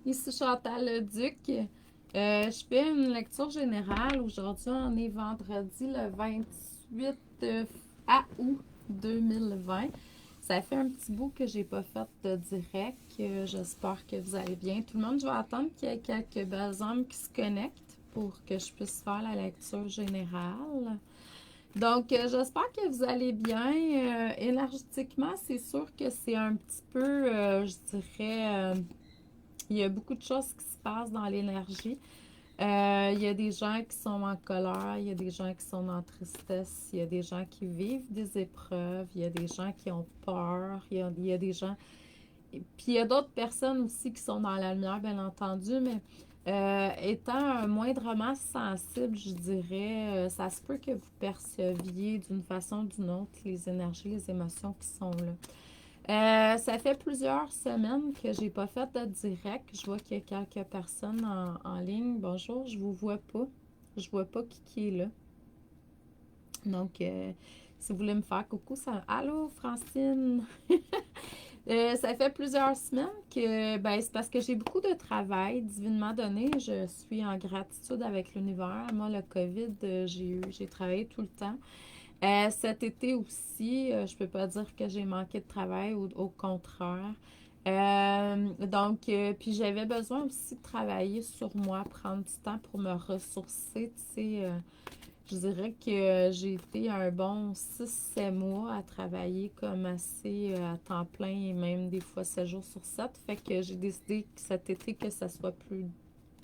Ici Chantal Leduc. Je fais une lecture générale. Aujourd'hui, on est vendredi le 28 août 2020. Ça fait un petit bout que j'ai pas fait de direct. J'espère que vous allez bien. Tout le monde, je vais attendre qu'il y ait quelques belles âmes qui se connectent pour que je puisse faire la lecture générale. Donc, j'espère que vous allez bien. Énergétiquement, c'est sûr que c'est un petit peu, je dirais, il y a beaucoup de choses qui se passent dans l'énergie. Il y a des gens qui sont en colère, il y a des gens qui sont en tristesse, il y a des gens qui vivent des épreuves, il y a des gens qui ont peur, il y a des gens... Puis il y a d'autres personnes aussi qui sont dans la lumière, bien entendu, mais étant moindrement sensible, je dirais, ça se peut que vous perceviez d'une façon ou d'une autre les énergies, les émotions qui sont là. Ça fait plusieurs semaines que j'ai pas fait de direct. Je vois qu'il y a quelques personnes en ligne. Bonjour, je vous vois pas. Je vois pas qui est là. Donc, si vous voulez me faire coucou, ça... Allô, Francine! Ça fait plusieurs semaines que, ben, c'est parce que j'ai beaucoup de travail, divinement donné. Je suis en gratitude avec l'univers. Moi, le COVID, j'ai travaillé tout le temps. Cet été aussi, je peux pas dire que j'ai manqué de travail, au contraire. Puis j'avais besoin aussi de travailler sur moi, prendre du temps pour me ressourcer, tu sais. Je dirais que j'ai été un bon 6 7 mois à travailler comme assez à temps plein et même des fois 7 jours sur 7. Fait que j'ai décidé que cet été que ça soit plus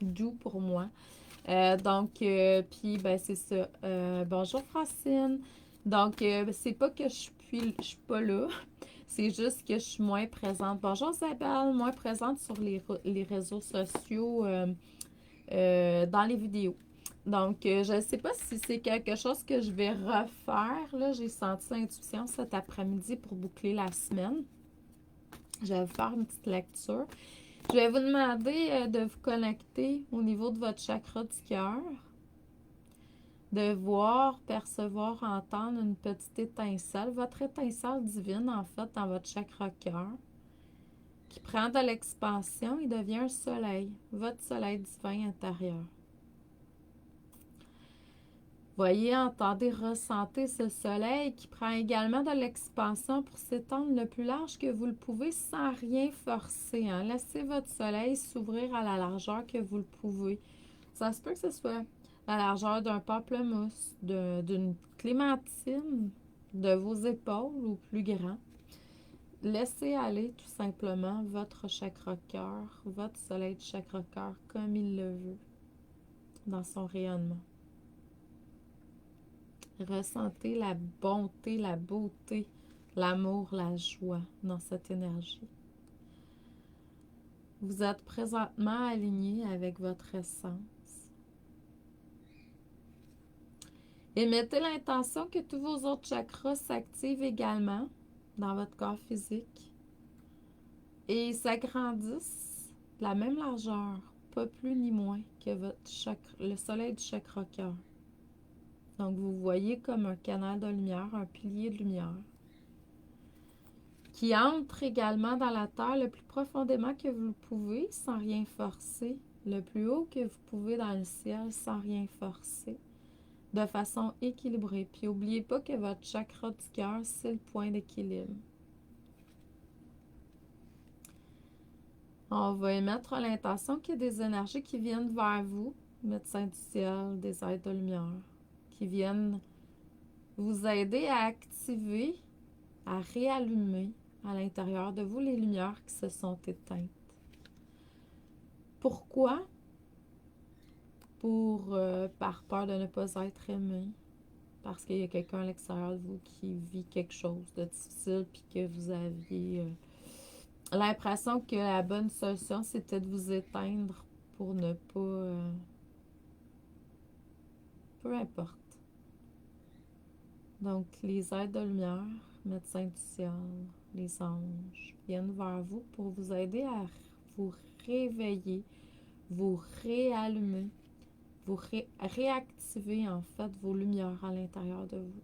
doux pour moi. Puis ben c'est ça. Bonjour Francine. Donc, c'est pas que je suis pas là, c'est juste que je suis moins présente. Bonjour Isabelle, moins présente sur les réseaux sociaux dans les vidéos. Donc, je ne sais pas si c'est quelque chose que je vais refaire. Là, j'ai senti l'intuition cet après-midi pour boucler la semaine. Je vais vous faire une petite lecture. Je vais vous demander de vous connecter au niveau de votre chakra du cœur, de voir, percevoir, entendre une petite étincelle, votre étincelle divine en fait dans votre chakra cœur, qui prend de l'expansion et devient un soleil, votre soleil divin intérieur. Voyez, entendez, ressentez ce soleil qui prend également de l'expansion pour s'étendre le plus large que vous le pouvez sans rien forcer. Hein. Laissez votre soleil s'ouvrir à la largeur que vous le pouvez. Ça se peut que ce soit la largeur d'un pamplemousse, d'une clémentine, de vos épaules ou plus grand. Laissez aller tout simplement votre chakra-cœur, votre soleil du chakra-cœur comme il le veut dans son rayonnement. Ressentez la bonté, la beauté, l'amour, la joie dans cette énergie. Vous êtes présentement aligné avec votre essence. Et mettez l'intention que tous vos autres chakras s'activent également dans votre corps physique et s'agrandissent de la même largeur, pas plus ni moins que votre chakra, le soleil du chakra-cœur. Donc, vous voyez comme un canal de lumière, un pilier de lumière qui entre également dans la terre le plus profondément que vous le pouvez sans rien forcer, le plus haut que vous pouvez dans le ciel sans rien forcer, de façon équilibrée. Puis n'oubliez pas que votre chakra du cœur, c'est le point d'équilibre. On va émettre l'intention qu'il y a des énergies qui viennent vers vous, médecins du ciel, des êtres de lumière, qui viennent vous aider à activer, à réallumer à l'intérieur de vous les lumières qui se sont éteintes. Pourquoi? Par peur de ne pas être aimé, parce qu'il y a quelqu'un à l'extérieur de vous qui vit quelque chose de difficile, puis que vous aviez l'impression que la bonne solution, c'était de vous éteindre pour ne pas... peu importe. Donc, les êtres de lumière, médecins du ciel, les anges, viennent vers vous pour vous aider à vous réveiller, vous réallumer, vous réactiver en fait vos lumières à l'intérieur de vous.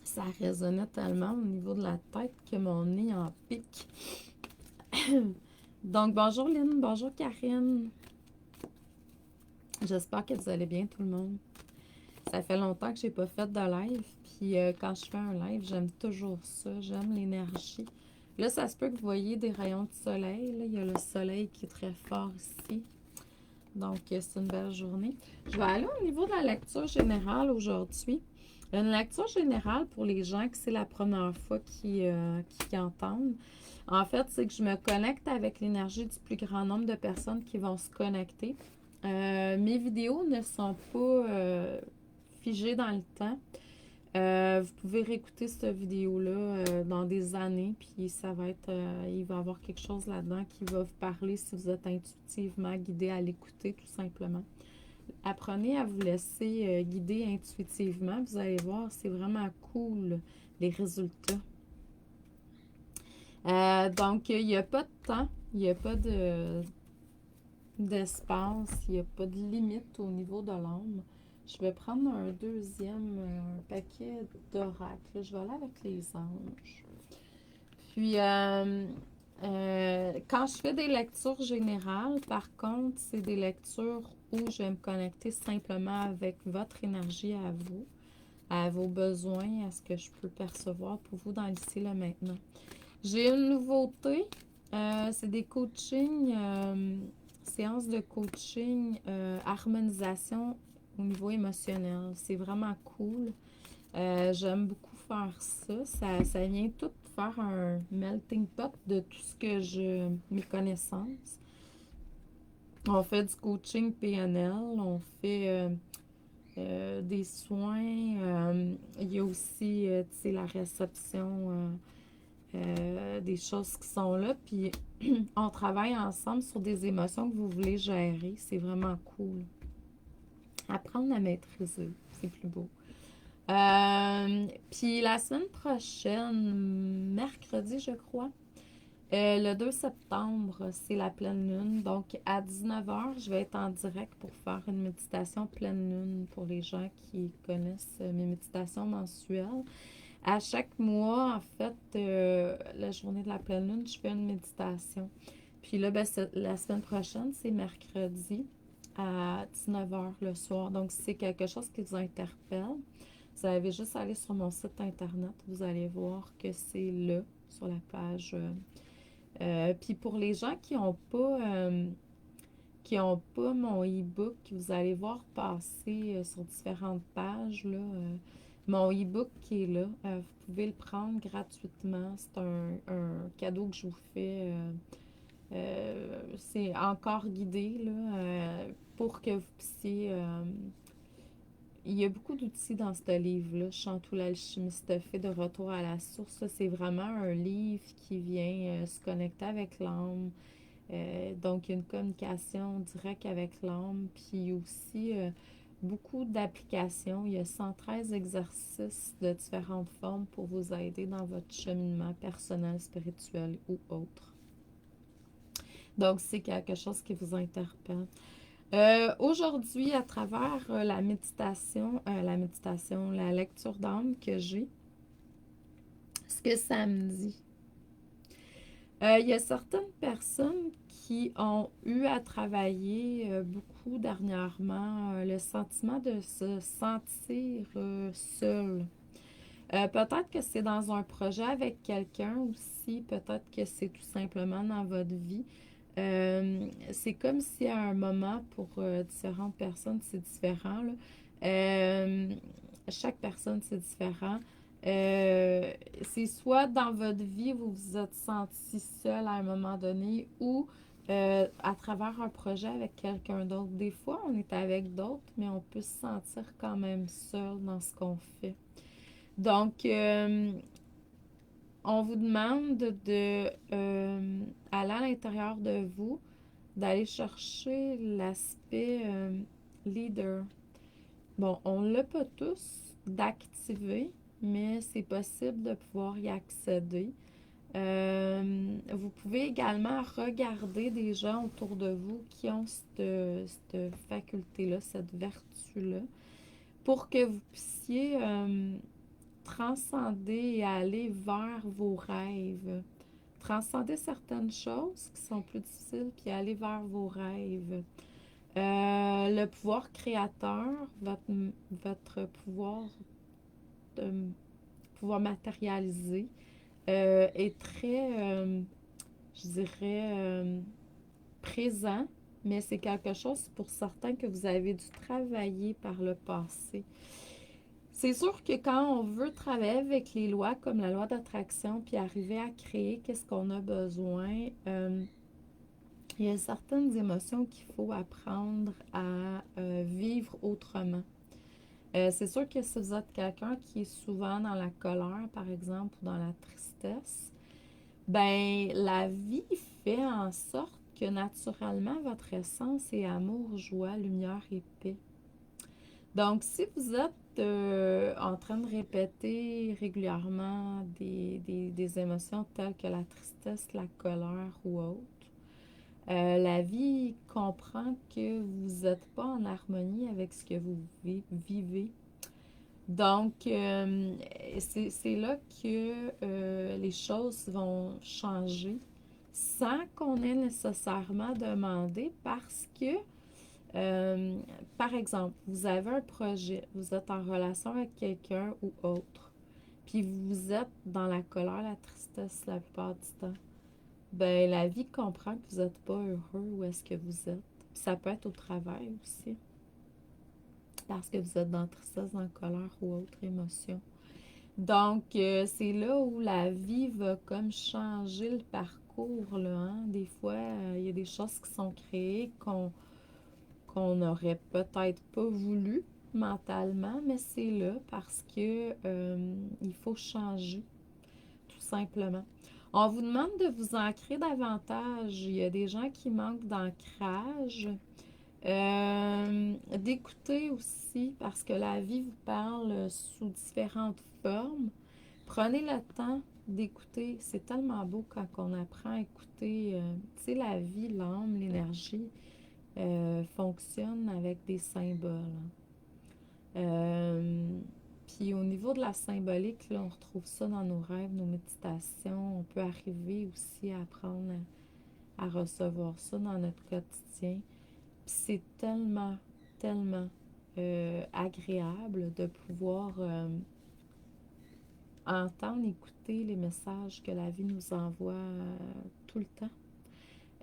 Ça résonnait tellement au niveau de la tête que mon nez en pique. Donc, bonjour Lynn, bonjour Karine. J'espère que vous allez bien tout le monde. Ça fait longtemps que j'ai pas fait de live. Puis quand je fais un live, j'aime toujours ça. J'aime l'énergie. Là, ça se peut que vous voyez des rayons de soleil. Là, il y a le soleil qui est très fort ici. Donc, c'est une belle journée. Je vais aller au niveau de la lecture générale aujourd'hui. Une lecture générale pour les gens que c'est la première fois qui entendent. En fait, c'est que je me connecte avec l'énergie du plus grand nombre de personnes qui vont se connecter. Mes vidéos ne sont pas figées dans le temps. Vous pouvez réécouter cette vidéo-là dans des années, puis ça va être, il va y avoir quelque chose là-dedans qui va vous parler si vous êtes intuitivement guidé à l'écouter, tout simplement. Apprenez à vous laisser guider intuitivement. Vous allez voir, c'est vraiment cool, les résultats. Donc, il n'y a pas de temps, il n'y a pas d'espace, il n'y a pas de limite au niveau de l'âme. Je vais prendre un deuxième paquet d'oracles. Je vais aller avec les anges. Puis, quand je fais des lectures générales, par contre, c'est des lectures où je vais me connecter simplement avec votre énergie à vous, à vos besoins, à ce que je peux percevoir pour vous dans l'ici et le maintenant. J'ai une nouveauté, c'est des coachings, séances de coaching, harmonisation au niveau émotionnel. C'est vraiment cool. J'aime beaucoup faire ça. Ça vient tout faire un melting pot de tout ce que mes connaissances. On fait du coaching PNL, on fait des soins. Il y a aussi la réception des choses qui sont là. Puis on travaille ensemble sur des émotions que vous voulez gérer. C'est vraiment cool. Apprendre à maîtriser, c'est plus beau. Puis la semaine prochaine, mercredi, je crois, le 2 septembre, c'est la pleine lune. Donc, à 19h, je vais être en direct pour faire une méditation pleine lune pour les gens qui connaissent mes méditations mensuelles. À chaque mois, en fait, la journée de la pleine lune, je fais une méditation. Puis là, ben, la semaine prochaine, c'est mercredi à 19h le soir. Donc, si c'est quelque chose qui vous interpelle, vous avez juste à aller sur mon site internet. Vous allez voir que c'est là, sur la page. Puis pour les gens qui n'ont pas mon e-book, vous allez voir passer sur différentes pages, là, mon e-book qui est là. Vous pouvez le prendre gratuitement. C'est un cadeau que je vous fais. C'est encore guidé là, pour que vous puissiez... il y a beaucoup d'outils dans ce livre-là, Chantou l'alchimiste fait de retour à la source. Ça, c'est vraiment un livre qui vient se connecter avec l'âme. Donc, il y a une communication directe avec l'âme. Puis aussi, beaucoup d'applications. Il y a 113 exercices de différentes formes pour vous aider dans votre cheminement personnel, spirituel ou autre. Donc, c'est quelque chose qui vous interpelle. Aujourd'hui, à travers la lecture d'âme que j'ai, ce que ça me dit. Il y a certaines personnes qui ont eu à travailler beaucoup dernièrement le sentiment de se sentir seul. Peut-être que c'est dans un projet avec quelqu'un aussi, peut-être que c'est tout simplement dans votre vie. C'est comme si à un moment, pour différentes personnes, c'est différent, là. Euh, Chaque personne, c'est différent. Euh, c'est soit dans votre vie, vous vous êtes senti seul à un moment donné ou à travers un projet avec quelqu'un d'autre. Des fois, on est avec d'autres, mais on peut se sentir quand même seul dans ce qu'on fait. Donc, on vous demande de aller à l'intérieur de vous, d'aller chercher l'aspect leader. Bon, on ne l'a pas tous d'activer, mais c'est possible de pouvoir y accéder. Vous pouvez également regarder des gens autour de vous qui ont cette faculté-là, cette vertu-là, pour que vous puissiez transcender et aller vers vos rêves. Transcender certaines choses qui sont plus difficiles, puis aller vers vos rêves. Le pouvoir créateur, votre pouvoir de pouvoir matérialiser est très, je dirais, présent, mais c'est quelque chose pour certains que vous avez dû travailler par le passé. C'est sûr que quand on veut travailler avec les lois comme la loi d'attraction puis arriver à créer qu'est-ce qu'on a besoin, il y a certaines émotions qu'il faut apprendre à vivre autrement. C'est sûr que si vous êtes quelqu'un qui est souvent dans la colère, par exemple, ou dans la tristesse, ben la vie fait en sorte que naturellement, votre essence est amour, joie, lumière et paix. Donc, si vous êtes en train de répéter régulièrement des émotions telles que la tristesse, la colère ou autre, la vie comprend que vous n'êtes pas en harmonie avec ce que vous vivez. Donc, c'est là que les choses vont changer sans qu'on ait nécessairement demandé parce que par exemple, vous avez un projet, vous êtes en relation avec quelqu'un ou autre, puis vous êtes dans la colère, la tristesse la plupart du temps. Ben, la vie comprend que vous n'êtes pas heureux où est-ce que vous êtes. Puis ça peut être au travail aussi, parce que vous êtes dans la tristesse, dans la colère ou autre émotion. Donc, c'est là où la vie va comme changer le parcours, là, hein. Des fois, il y a des choses qui sont créées qu'on n'aurait peut-être pas voulu mentalement, mais c'est là parce que il faut changer, tout simplement. On vous demande de vous ancrer davantage. Il y a des gens qui manquent d'ancrage. D'écouter aussi, parce que la vie vous parle sous différentes formes. Prenez le temps d'écouter. C'est tellement beau quand on apprend à écouter. Tu sais, la vie, l'âme, l'énergie fonctionne avec des symboles. Euh, Puis au niveau de la symbolique, là, on retrouve ça dans nos rêves, nos méditations. On peut arriver aussi à apprendre à recevoir ça dans notre quotidien. Puis c'est tellement, tellement agréable de pouvoir entendre, écouter les messages que la vie nous envoie tout le temps.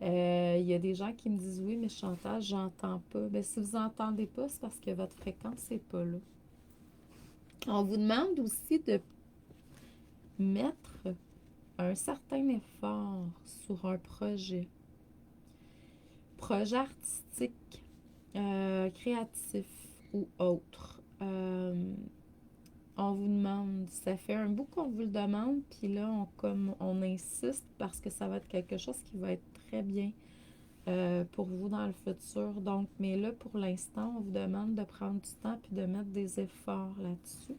Il y a des gens qui me disent oui, mais Chantal, j'entends pas. Ben, si vous n'entendez pas, c'est parce que votre fréquence n'est pas là. On vous demande aussi de mettre un certain effort sur un projet artistique, créatif ou autre. On vous demande, ça fait un bout qu'on vous le demande, puis là, on insiste parce que ça va être quelque chose qui va être très bien pour vous dans le futur. Donc, mais là, pour l'instant, on vous demande de prendre du temps puis de mettre des efforts là-dessus.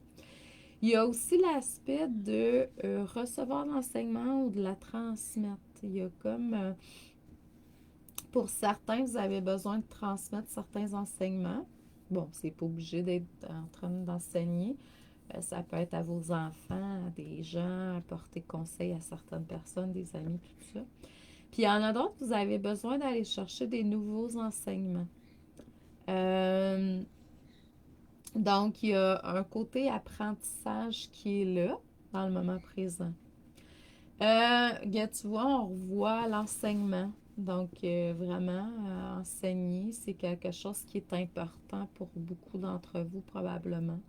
Il y a aussi l'aspect de recevoir l'enseignement ou de la transmettre. Il y a comme, pour certains, vous avez besoin de transmettre certains enseignements. Bon, c'est pas obligé d'être en train d'enseigner. Ça peut être à vos enfants, à des gens, apporter conseil à certaines personnes, des amis, tout ça. Puis il y en a d'autres, vous avez besoin d'aller chercher des nouveaux enseignements. Donc, il y a un côté apprentissage qui est là, dans le moment présent. Tu vois, on revoit l'enseignement. Donc, vraiment, enseigner, c'est quelque chose qui est important pour beaucoup d'entre vous, probablement.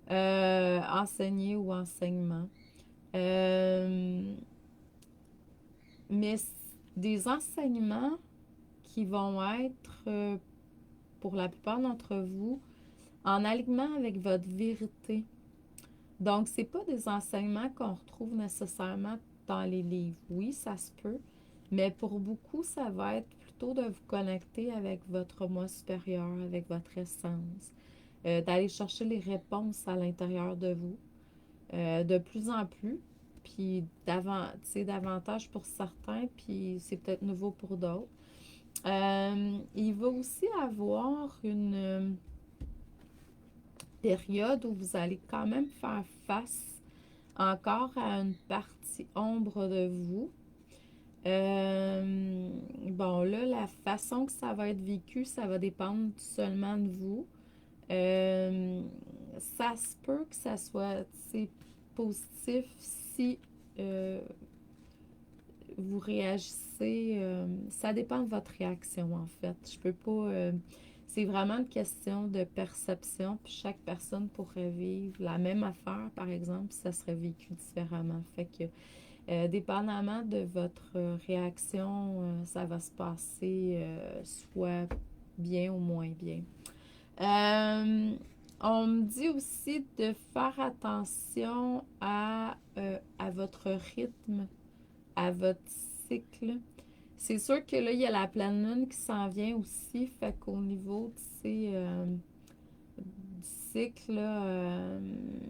Enseigner ou enseignement. Euh, mais des enseignements qui vont être, pour la plupart d'entre vous, en alignement avec votre vérité. Donc, c'est pas des enseignements qu'on retrouve nécessairement dans les livres. Oui, ça se peut, mais pour beaucoup, ça va être plutôt de vous connecter avec votre moi supérieur, avec votre essence, d'aller chercher les réponses à l'intérieur de vous, de plus en plus, puis davantage pour certains, puis c'est peut-être nouveau pour d'autres. Il va aussi avoir une période où vous allez quand même faire face encore à une partie ombre de vous. Bon, là, la façon que ça va être vécu, ça va dépendre seulement de vous. Euh, Ça se peut que ça soit positif si euh, vous réagissez. Ça dépend de votre réaction, en fait. Je peux pas. C'est vraiment une question de perception, puis chaque personne pourrait vivre la même affaire, par exemple, puis ça serait vécu différemment. Fait que, dépendamment de votre réaction, ça va se passer soit bien ou moins bien. Euh, on me dit aussi de faire attention à votre rythme, à votre cycle. C'est sûr que là, il y a la pleine lune qui s'en vient aussi, fait qu'au niveau, du cycle, là,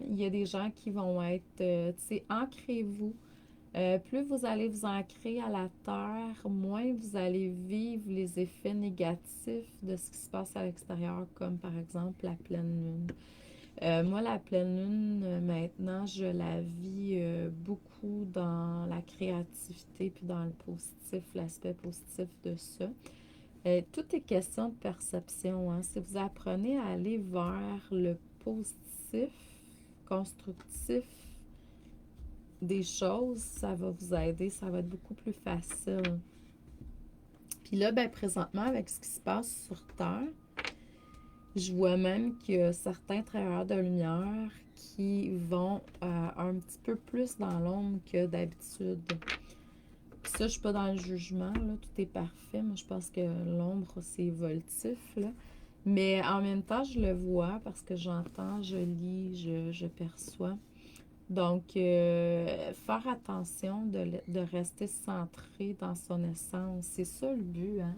il y a des gens qui vont être, ancrez-vous. Plus vous allez vous ancrer à la terre, moins vous allez vivre les effets négatifs de ce qui se passe à l'extérieur, comme par exemple la pleine lune. Moi, la pleine lune, maintenant, je la vis beaucoup dans la créativité puis dans le positif, l'aspect positif de ça. Tout est question de perception, hein. Si vous apprenez à aller vers le positif, constructif des choses, ça va vous aider, ça va être beaucoup plus facile. Puis là, ben, présentement, avec ce qui se passe sur Terre, je vois même qu'il y a certains travailleurs de lumière qui vont un petit peu plus dans l'ombre que d'habitude. Puis ça, je ne suis pas dans le jugement, là, tout est parfait. Moi, je pense que l'ombre, c'est évolutif, là. Mais en même temps, je le vois parce que j'entends, je lis, je perçois. Donc, faire attention de rester centré dans son essence. C'est ça le but, hein?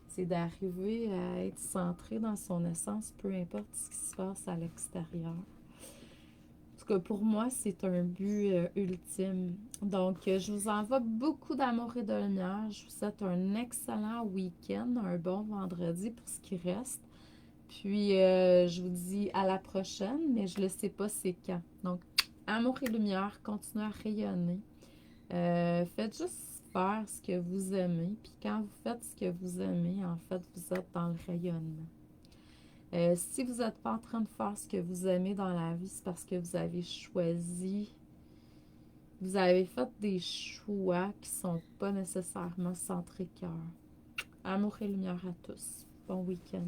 C'est d'arriver à être centré dans son essence, peu importe ce qui se passe à l'extérieur. En tout cas, pour moi, c'est un but ultime. Donc, je vous envoie beaucoup d'amour et de lumière. Je vous souhaite un excellent week-end, un bon vendredi pour ce qui reste. Puis, je vous dis à la prochaine, mais je ne sais pas c'est quand. Donc, amour et lumière, continuez à rayonner. Faites juste faire ce que vous aimez. Puis quand vous faites ce que vous aimez, en fait, vous êtes dans le rayonnement. Si vous n'êtes pas en train de faire ce que vous aimez dans la vie, c'est parce que vous avez choisi, vous avez fait des choix qui ne sont pas nécessairement centrés cœur. Amour et lumière à tous. Bon week-end.